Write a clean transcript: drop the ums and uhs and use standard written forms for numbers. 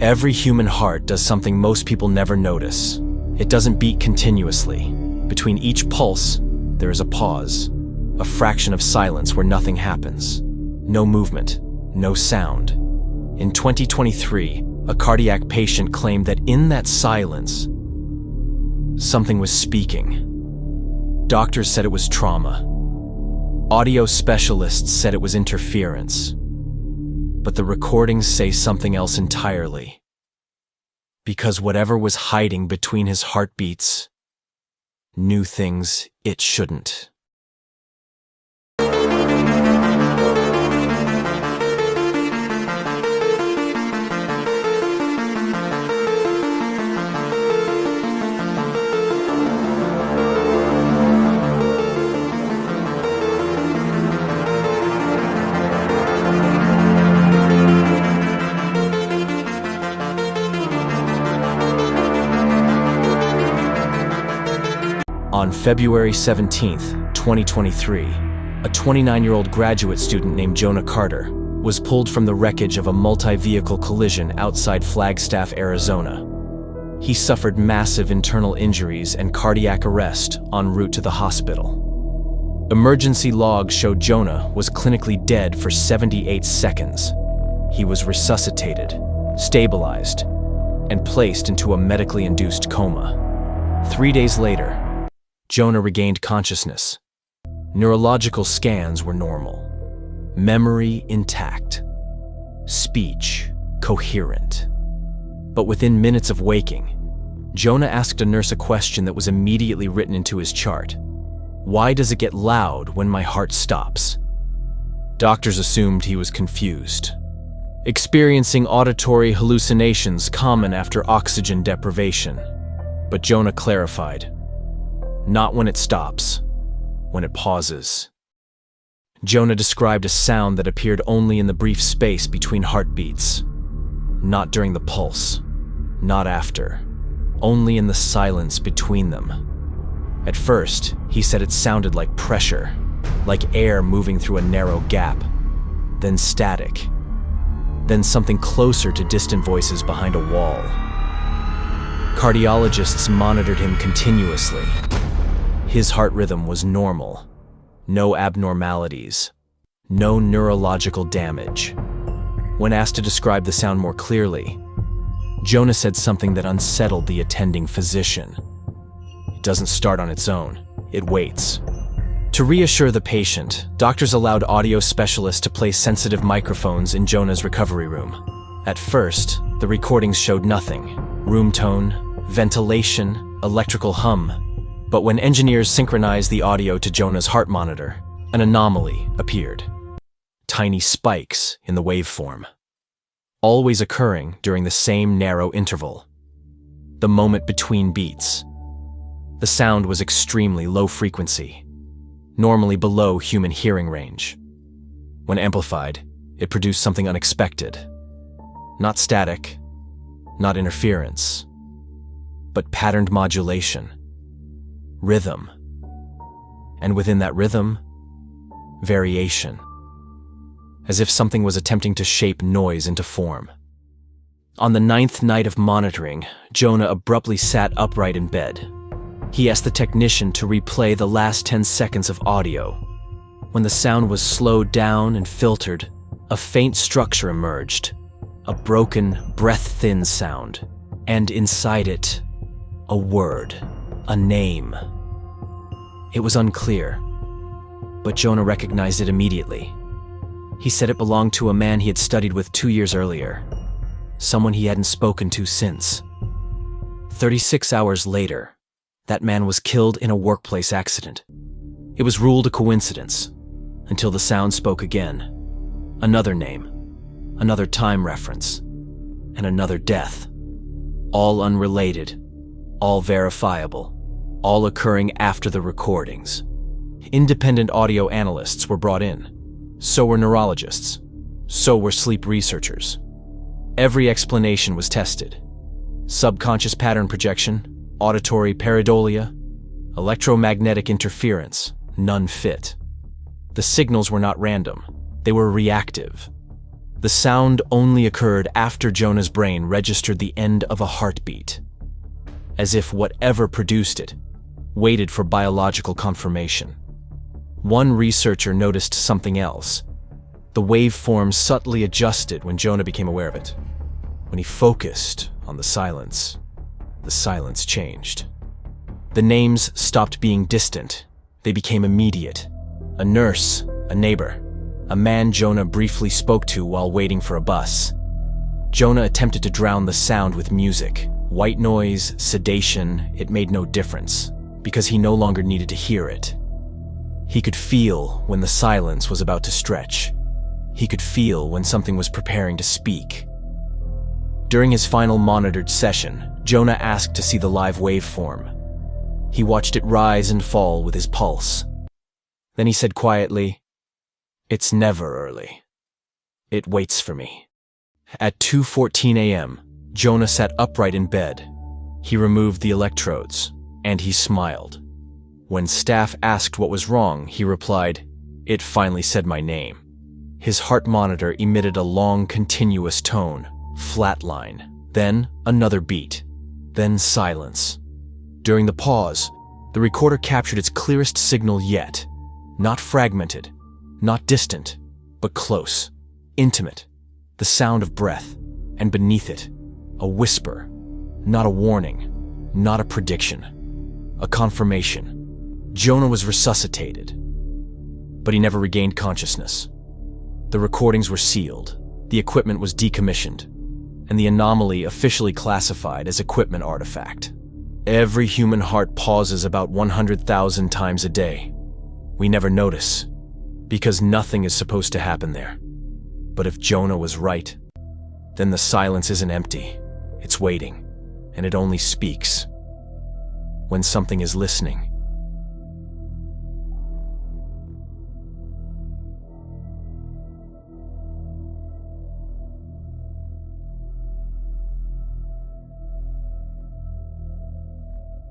Every human heart does something most people never notice. It doesn't beat continuously. Between each pulse, there is a pause, a fraction of silence where nothing happens. No movement, no sound. In 2023, a cardiac patient claimed that in that silence, something was speaking. Doctors said it was trauma. Audio specialists said it was interference. But the recordings say something else entirely. Because whatever was hiding between his heartbeats knew things it shouldn't. On February 17, 2023, a 29-year-old graduate student named Jonah Carter was pulled from the wreckage of a multi-vehicle collision outside Flagstaff, Arizona. He suffered massive internal injuries and cardiac arrest en route to the hospital. Emergency logs showed Jonah was clinically dead for 78 seconds. He was resuscitated, stabilized, and placed into a medically induced coma. 3 days later, Jonah regained consciousness. Neurological scans were normal. Memory intact. Speech coherent. But within minutes of waking, Jonah asked a nurse a question that was immediately written into his chart. Why does it get loud when my heart stops? Doctors assumed he was confused, experiencing auditory hallucinations common after oxygen deprivation. But Jonah clarified. Not when it stops, when it pauses. Jonah described a sound that appeared only in the brief space between heartbeats. Not during the pulse, not after, only in the silence between them. At first, he said it sounded like pressure, like air moving through a narrow gap, then static, then something closer to distant voices behind a wall. Cardiologists monitored him continuously. His heart rhythm was normal, no abnormalities, no neurological damage. When asked to describe the sound more clearly, Jonah said something that unsettled the attending physician. It doesn't start on its own, it waits. To reassure the patient, doctors allowed audio specialists to place sensitive microphones in Jonah's recovery room. At first, the recordings showed nothing: room tone, ventilation, electrical hum. But when engineers synchronized the audio to Jonah's heart monitor, an anomaly appeared. Tiny spikes in the waveform, always occurring during the same narrow interval. The moment between beats. The sound was extremely low frequency, normally below human hearing range. When amplified, it produced something unexpected. Not static, not interference, but patterned modulation. Rhythm. And within that rhythm, variation. As if something was attempting to shape noise into form. On the 9th night of monitoring, Jonah abruptly sat upright in bed. He asked the technician to replay the last 10 seconds of audio. When the sound was slowed down and filtered, a faint structure emerged. A broken, breath-thin sound. And inside it, a word. A name. It was unclear, but Jonah recognized it immediately. He said it belonged to a man he had studied with 2 years earlier, someone he hadn't spoken to since. 36 hours later, that man was killed in a workplace accident. It was ruled a coincidence, until the sound spoke again. Another name, another time reference, and another death. All unrelated, all verifiable, all occurring after the recordings. Independent audio analysts were brought in. So were neurologists. So were sleep researchers. Every explanation was tested. Subconscious pattern projection, auditory pareidolia, electromagnetic interference, none fit. The signals were not random. They were reactive. The sound only occurred after Jonah's brain registered the end of a heartbeat, as if whatever produced it waited for biological confirmation. One researcher noticed something else. The waveform subtly adjusted when Jonah became aware of it. When he focused on the silence changed. The names stopped being distant. They became immediate. A nurse, a neighbor, a man Jonah briefly spoke to while waiting for a bus. Jonah attempted to drown the sound with music. White noise, sedation, it made no difference, because he no longer needed to hear it. He could feel when the silence was about to stretch. He could feel when something was preparing to speak. During his final monitored session, Jonah asked to see the live waveform. He watched it rise and fall with his pulse. Then he said quietly, "It's never early. It waits for me." At 2:14 a.m., Jonah sat upright in bed. He removed the electrodes, and he smiled. When staff asked what was wrong, he replied, "It finally said my name." His heart monitor emitted a long, continuous tone, flatline, then another beat, then silence. During the pause, the recorder captured its clearest signal yet. Not fragmented, not distant, but close, intimate. The sound of breath, and beneath it, a whisper. Not a warning, not a prediction, a confirmation. Jonah was resuscitated, but he never regained consciousness. The recordings were sealed, the equipment was decommissioned, and the anomaly officially classified as equipment artifact. Every human heart pauses about 100,000 times a day. We never notice, because nothing is supposed to happen there. But if Jonah was right, then the silence isn't empty. It's waiting, and it only speaks when something is listening.